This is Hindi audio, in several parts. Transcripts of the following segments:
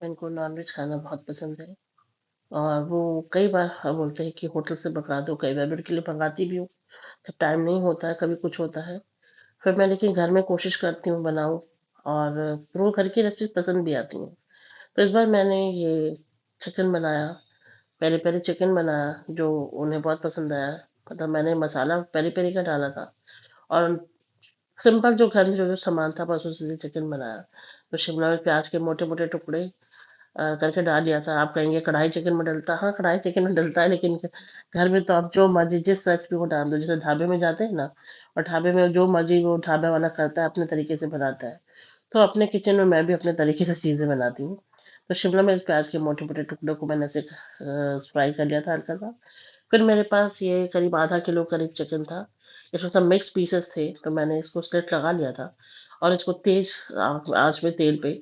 इनको नॉनवेज खाना बहुत पसंद है और वो कई बार बोलते हैं कि होटल से मंगा दो, कई बार मैं उनके लिए मंगाती भी हूँ जब टाइम नहीं होता है, कभी कुछ होता है। फिर मैं लेकिन घर में कोशिश करती हूँ बनाऊँ और फिर वो घर की रेसिपीज पसंद भी आती हैं। तो इस बार मैंने ये चिकन बनाया, पेरी पेरी चिकन बनाया जो उन्हें बहुत पसंद आया। मतलब मैंने मसाला पेरी पेरी का डाला था और सिंपल जो घर में जो जो सामान था बस उसी से चिकन बनाया। तो शिमला मिर्च प्याज के मोटे मोटे टुकड़े करके डाल दिया था। आप कहेंगे कढ़ाई चिकन में डलता, हाँ कढ़ाई चिकन में डलता है, लेकिन घर में तो आप जो मर्जी जिस रेसिपी को डाल दो, जैसे ढाबे में जाते हैं ना, और ढाबे में जो मर्जी वो ढाबे वाला करता है अपने तरीके से बनाता है। तो अपने किचन में मैं भी अपने तरीके से चीज़ें बनाती हूँ। तो शिमला मिर्च प्याज के मोटे मोटे टुकड़ों को मैंने ऐसे फ्राई कर लिया था हल्का सा। फिर मेरे पास ये करीब आधा किलो करीब चिकन था। इसमें सब मिक्स पीसेस थे, तो मैंने इसको स्लिट लगा लिया था और इसको तेज आंच में तेल पे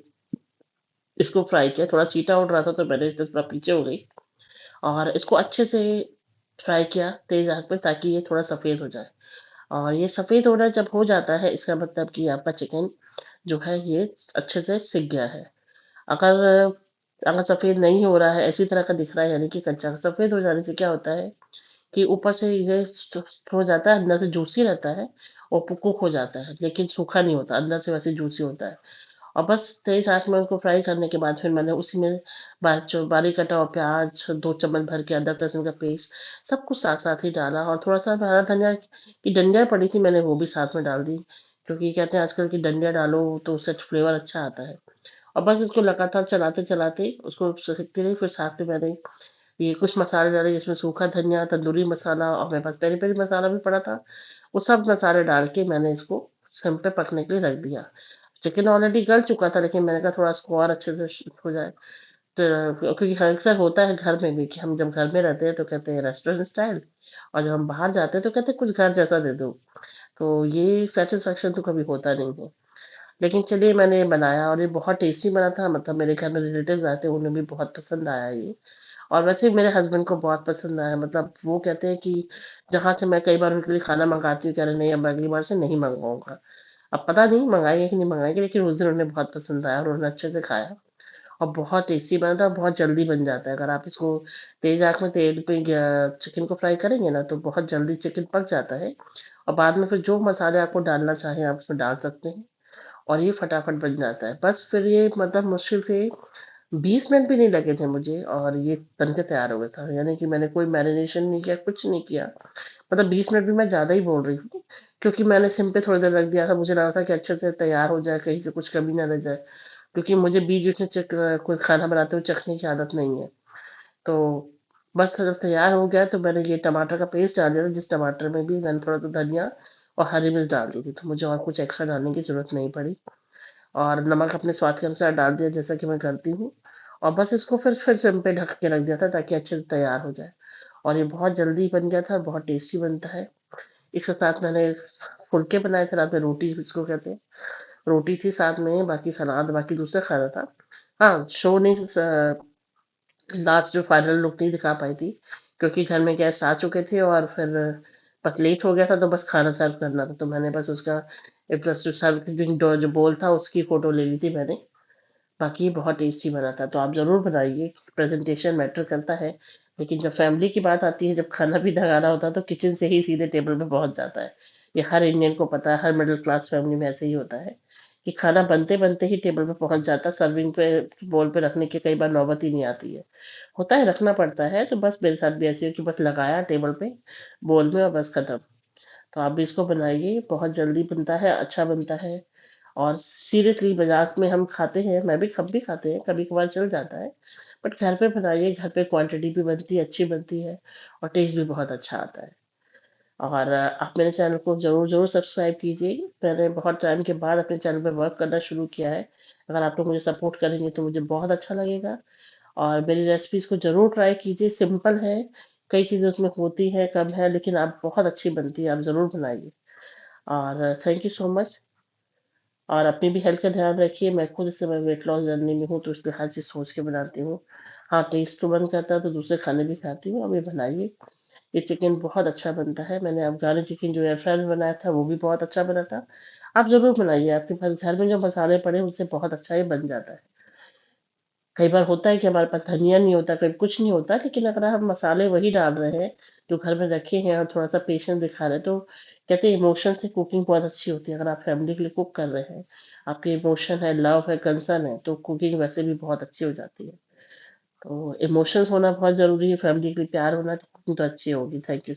इसको फ्राई किया। थोड़ा चीटा उड़ रहा था तो मैंने इससे थोड़ा पीछे हो गई और इसको अच्छे से फ्राई किया तेज आंच पे, ताकि ये थोड़ा सफ़ेद हो जाए। और ये सफ़ेद होना जब हो जाता है, इसका मतलब कि आपका चिकन जो है ये अच्छे से सिक गया है। अगर अगर सफ़ेद नहीं हो रहा है, इसी तरह का दिख रहा है, यानी कि कच्चा। सफ़ेद हो जाने से क्या होता है कि ऊपर से ये हो जाता है, अंदर से जूसी रहता है और कुक हो जाता है, लेकिन सूखा नहीं होता, अंदर से वैसे जूसी होता है। और बस तेज आंच में उनको फ्राई करने के बाद फिर मैंने उसी में जो बारीक कटा हुआ प्याज, 2 चम्मच भर के अदरक लहसुन का पेस्ट, सब कुछ साथ साथ ही डाला और थोड़ा सा हरा धनिया की डंडियाँ पड़ी थी, मैंने वो भी साथ में डाल दी, क्योंकि कहते हैं आजकल की डंडियाँ डालो तो उससे फ्लेवर अच्छा आता है। और बस इसको लगातार चलाते चलाते उसको सिकती रही। फिर साथ में मैंने ये कुछ मसाले डाले, जिसमें सूखा धनिया, तंदूरी मसाला और मेरे पास पेरी पेरी मसाला भी पड़ा था। वो सब मसाले डाल के मैंने इसको सिम पे पकने के लिए रख दिया। चिकन ऑलरेडी गल चुका था, लेकिन मैंने कहा थोड़ा इसको और अच्छे से हो जाए। तो क्योंकि अक्सर होता है घर में भी कि हम जब घर में रहते हैं तो कहते हैं रेस्टोरेंट स्टाइल, और जब हम बाहर जाते हैं तो कहते हैं कुछ घर जैसा दे दो। तो ये सेटिस्फेक्शन तो कभी होता नहीं है। लेकिन चलिए मैंने बनाया और ये बहुत टेस्टी बना था। मतलब मेरे घर में रिलेटिव्स आए थे, उन्हें भी बहुत पसंद आया ये। और वैसे भी मेरे हस्बैंड को बहुत पसंद आया। मतलब वो कहते हैं कि जहाँ से मैं कई बार उनके लिए खाना मंगाती हूँ, कह रहे नहीं अब अगली बार से नहीं मंगवाऊंगा। अब पता नहीं मंगाएंगे कि नहीं मंगाएंगे, लेकिन उस दिन उन्हें बहुत पसंद आया और उन्होंने अच्छे से खाया। और बहुत टेस्टी बना था, बहुत जल्दी बन जाता है। अगर आप इसको तेज आंच में तेल पे चिकन को फ्राई करेंगे ना, तो बहुत जल्दी चिकन पक जाता है। और बाद में फिर जो मसाले आपको डालना चाहें आप उसमें डाल सकते हैं और ये फटाफट बन जाता है। बस फिर ये मतलब मुश्किल से 20 मिनट भी नहीं लगे थे मुझे और ये बन के तैयार हो गया था। यानी कि मैंने कोई मैरिनेशन नहीं किया, कुछ नहीं किया। मतलब 20 मिनट भी मैं ज़्यादा ही बोल रही हूँ, क्योंकि मैंने सिम पे थोड़ी देर रख दिया था। मुझे लगा था कि अच्छे से तैयार हो जाए, कहीं से कुछ कमी ना रह जाए, क्योंकि मुझे बीच बीच में कोई खाना बनाते हुए चखने की आदत नहीं है। तो बस जब तैयार हो गया तो मैंने ये टमाटर का पेस्ट डाल दिया था, जिस टमाटर में भी मैंने थोड़ा सा धनिया और हरी मिर्च डाल दी थी, तो मुझे और कुछ एक्स्ट्रा डालने की ज़रूरत नहीं पड़ी। और नमक अपने स्वाद के अनुसार डाल दिया, जैसा कि मैं करती हूँ। और बस इसको फिर सिम पे ढक के रख दिया था, ताकि अच्छे से तैयार हो जाए। और ये बहुत जल्दी बन गया था, बहुत टेस्टी बनता है। इसके साथ मैंने फुलके बनाए थे रात में, रोटी जिसको कहते हैं। रोटी थी साथ में, बाकी सलाद, बाकी दूसरा खाना था। हाँ, शो नहीं, लास्ट जो फाइनल लुक नहीं दिखा पाई थी, क्योंकि घर में गेस्ट आ चुके थे और फिर बस लेट हो गया था, तो बस खाना सर्व करना था। तो मैंने बस उसका प्लस जो सर्व जो बोल था उसकी फोटो ले ली थी मैंने। बाकी बहुत टेस्टी बना था, तो आप ज़रूर बनाइए। प्रेजेंटेशन मैटर करता है, लेकिन जब फैमिली की बात आती है, जब खाना भी लगाना होता है, तो किचन से ही सीधे टेबल पे पहुंच जाता है। ये हर इंडियन को पता है, हर मिडिल क्लास फैमिली में ऐसे ही होता है कि खाना बनते बनते ही टेबल पे पहुंच जाता है। सर्विंग पे बोल पे रखने की कई बार नौबत ही नहीं आती है। होता है रखना पड़ता है, तो बस मेरे साथ भी ऐसे हो कि बस लगाया टेबल पे बोल में और बस खत्म। तो आप भी इसको बनाइए, बहुत जल्दी बनता है, अच्छा बनता है। और सीरियसली बाजार में हम भी खाते हैं, कभी कभार चल जाता है। बट घर पे बनाइए, घर पे क्वांटिटी भी बनती है, अच्छी बनती है और टेस्ट भी बहुत अच्छा आता है। और आप मेरे चैनल को ज़रूर ज़रूर सब्सक्राइब कीजिए। मैंने बहुत टाइम के बाद अपने चैनल पे वर्क करना शुरू किया है। अगर आप लोग मुझे सपोर्ट करेंगे तो मुझे बहुत अच्छा लगेगा। और मेरी रेसिपीज़ को ज़रूर ट्राई कीजिए, सिंपल है, कई चीज़ें उसमें होती हैं, कम है, लेकिन आप बहुत अच्छी बनती है, आप ज़रूर बनाइए। और थैंक यू सो मच। और अपनी भी हेल्थ का ध्यान रखिए। मैं खुद इस समय वेट लॉस जर्नी में हूँ, तो इसलिए हर चीज़ सोच के बनाती हूँ। हाँ, टेस्ट तो मन करता है तो दूसरे खाने भी खाती हूँ। अब ये बनाइए, ये चिकन बहुत अच्छा बनता है। मैंने अफ़गानी चिकन जो एयर फ्रायर में बनाया था वो भी बहुत अच्छा बना था। आप ज़रूर बनाइए, आपके पास घर में जो मसाले पड़े हैं उससे बहुत अच्छा ये बन जाता है। कई बार होता है कि हमारे पास धनिया नहीं होता, कभी कुछ नहीं होता, लेकिन अगर हम मसाले वही डाल रहे हैं जो घर में रखे हैं और थोड़ा सा पेशेंस दिखा रहे हैं, तो कहते हैं इमोशन से कुकिंग बहुत अच्छी होती है। अगर आप फैमिली के लिए कुक कर रहे हैं, आपके इमोशन है, लव है, कंसर्न है, तो कुकिंग वैसे भी बहुत अच्छी हो जाती है। तो इमोशंस होना बहुत जरूरी है, फैमिली के लिए प्यार होना, तो कुकिंग तो अच्छी होगी। Thank you.